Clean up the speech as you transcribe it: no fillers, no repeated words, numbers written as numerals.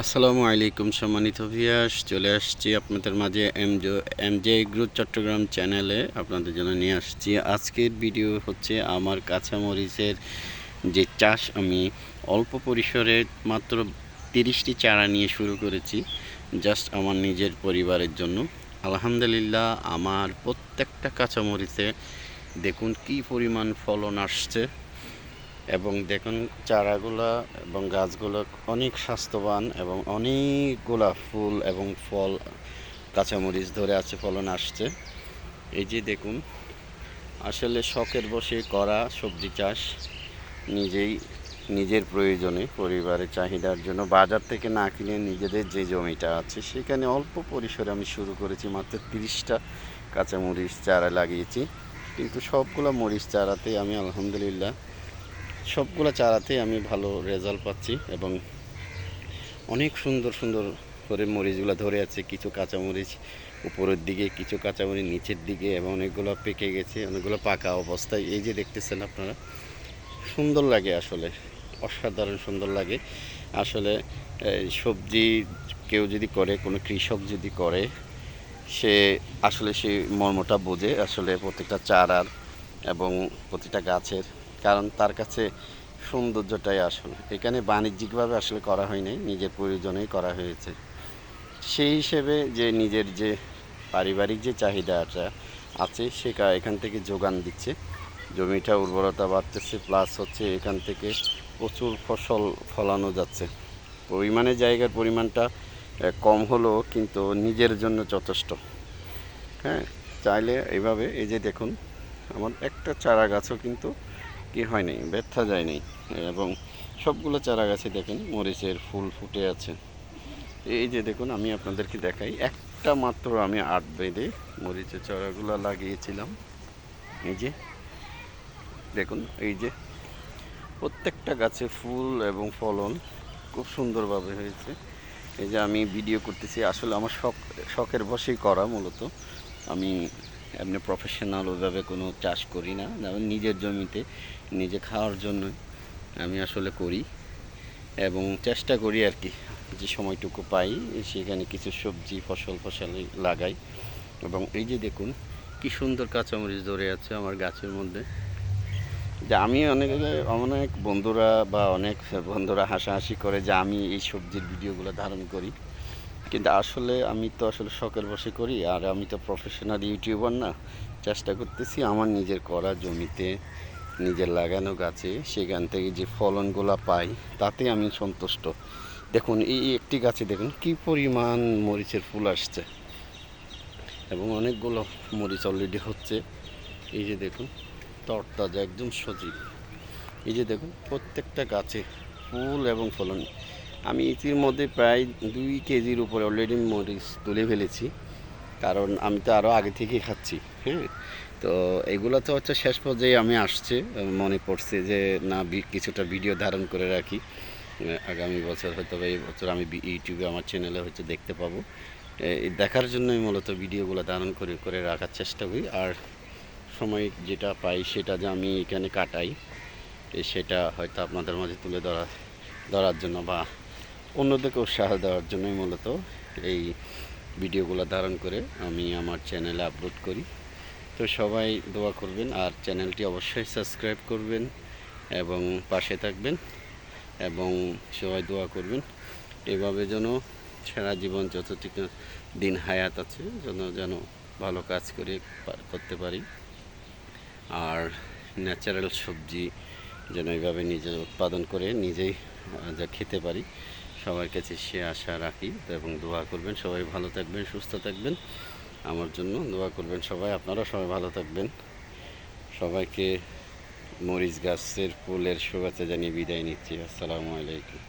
আসসালামু আলাইকুম সম্মানিত ভিউয়ার্স, চলে আসছি আপনাদের মাঝে এমজে এগ্রো চট্টগ্রাম চ্যানেলে আপনাদের জন্য নিয়ে আসছি। আজকের ভিডিও হচ্ছে আমার কাঁচামরিচের যে চাষ আমি অল্প পরিসরে মাত্র 30টি চারা নিয়ে শুরু করেছি, জাস্ট আমার নিজের পরিবারের জন্য। আলহামদুলিল্লাহ, আমার প্রত্যেকটা কাঁচামরিচে দেখুন কি পরিমাণ ফলন আসছে, এবং দেখুন চারাগুলা এবং গাছগুলো অনেক স্বাস্থ্যবান এবং অনেকগুলা ফুল এবং ফল কাঁচামরিচ ধরে আছে, ফলন আসছে। এই যে দেখুন, আসলে শখের বসে করা সবজি চাষ, নিজের প্রয়োজনে পরিবারের চাহিদার জন্য বাজার থেকে না কিনে নিজেদের যে জমিটা আছে সেখানে অল্প পরিসরে আমি শুরু করেছি। মাত্র 30টা কাঁচামরিচ চারা লাগিয়েছি, কিন্তু সবগুলো মরিচ চারাতে আমি আলহামদুলিল্লাহ সবগুলো চারাতেই আমি ভালো রেজাল্ট পাচ্ছি, এবং অনেক সুন্দর সুন্দর করে মরিচগুলো ধরে আছে। কিছু কাঁচামরিচ উপরের দিকে, কিছু কাঁচামরিচ নিচের দিকে, এবং অনেকগুলো পেকে গেছে, অনেকগুলো পাকা অবস্থায়। এই যে দেখতেছেন আপনারা, সুন্দর লাগে, আসলে অসাধারণ সুন্দর লাগে। আসলে সবজি কেউ যদি করে, কোনো কৃষক যদি করে, সে আসলে সেই মর্মটা বোঝে আসলে প্রত্যেকটা চারার এবং প্রতিটা গাছের। কারণ তার কাছে সৌন্দর্যটাই আসল। এখানে বাণিজ্যিকভাবে আসলে করা হয়নি, নিজের প্রয়োজনেই করা হয়েছে। সেই হিসেবে যে নিজের যে পারিবারিক যে চাহিদাটা আছে সেটা এখান থেকে যোগান দিচ্ছে, জমিটা উর্বরতা বাড়তেছে, প্লাস হচ্ছে এখান থেকে প্রচুর ফসল ফলানো যাচ্ছে। জায়গার পরিমাণটা কম হলেও কিন্তু নিজের জন্য যথেষ্ট। হ্যাঁ, চাইলে এইভাবে, এই যে দেখুন, আমার একটা চারা গাছও কিন্তু কি হয় নাই, ব্যথা যায় নাই, এবং সবগুলো চারা গাছে দেখেন মরিচের ফুল ফুটে আছে। এই যে দেখুন, আমি আপনাদেরকে দেখাই, একটা মাত্র আমি 8 বেঁধে মরিচের চারাগুলো লাগিয়েছিলাম। এই যে দেখুন, এই যে প্রত্যেকটা গাছে ফুল এবং ফলন খুব সুন্দরভাবে হয়েছে। এই যে আমি ভিডিও করতেছি, আসলে আমার শখের বশেই করা মূলত। আমি এমনি প্রফেশনাল ওইভাবে কোনো চাষ করি না, যেমন নিজের জমিতে নিজে খাওয়ার জন্য আমি আসলে করি, এবং চেষ্টা করি আর কি, যে সময়টুকু পাই সেখানে কিছু সবজি ফসল লাগাই। এবং এই যে দেখুন কি সুন্দর কাঁচামরিচ ধরে আছে আমার গাছের মধ্যে। যে আমি অনেক বন্ধুরা হাসাহাসি করে যে আমি এই সবজির ভিডিওগুলো ধারণ করি, কিন্তু আসলে আমি তো আসলে শখের বশে করি, আর আমি তো প্রফেশনাল ইউটিউবার না। চেষ্টা করতেছি আমার নিজের করা জমিতে, নিজের লাগানো গাছে সেখান থেকে যে ফলনগুলো পাই তাতে আমি সন্তুষ্ট। দেখুন, এই একটি গাছে দেখুন কি পরিমাণ মরিচের ফুল আসছে, এবং অনেকগুলো মরিচ অলরেডি হচ্ছে। এই যে দেখুন, তরতাজা একদম সজীব। এই যে দেখুন, প্রত্যেকটা গাছে ফুল এবং ফলন। আমি ইতিমধ্যে প্রায় 2 কেজির উপরে অলরেডি মরিচ তুলে ফেলেছি, কারণ আমি তো আরও আগে থেকেই খাচ্ছি। হ্যাঁ, তো এগুলো তো হচ্ছে শেষ পর্যায়ে আমি আসছে, মনে পড়ছে যে না, কিছুটা ভিডিও ধারণ করে রাখি। আগামী বছর হয়তো বা এই বছর আমি ইউটিউবে আমার চ্যানেলে হয়তো দেখতে পাবো। এই দেখার জন্যই মূলত ভিডিওগুলো ধারণ করে করে রাখার চেষ্টা করি। আর সময় যেটা পাই সেটা যে আমি এখানে কাটাই, সেটা হয়তো আপনাদের মাঝে তুলে ধরার জন্য বা অন্যদেরকে উৎসাহ দেওয়ার জন্যই মূলত এই ভিডিওগুলো ধারণ করে আমি আমার চ্যানেলে আপলোড করি। তো সবাই দোয়া করবেন, আর চ্যানেলটি অবশ্যই সাবস্ক্রাইব করবেন এবং পাশে থাকবেন, এবং সবাই দোয়া করবেন এভাবে যেন সারা জীবন যতটুকু দিন হায়াত আছে যেন ভালো কাজ করতে পারি, আর ন্যাচারাল সবজি যেন এইভাবে নিজে উৎপাদন করে নিজেই যা খেতে পারি। সবার কাছে সে আশা রাখি, এবং দোয়া করবেন, সবাই ভালো থাকবেন, সুস্থ থাকবেন, আমার জন্য দোয়া করবেন সবাই। আপনারা সবাই ভালো থাকবেন। সবাইকে মরিচ গাছের ফুলের শুভেচ্ছা জানিয়ে বিদায় নিচ্ছি। আসসালামু আলাইকুম।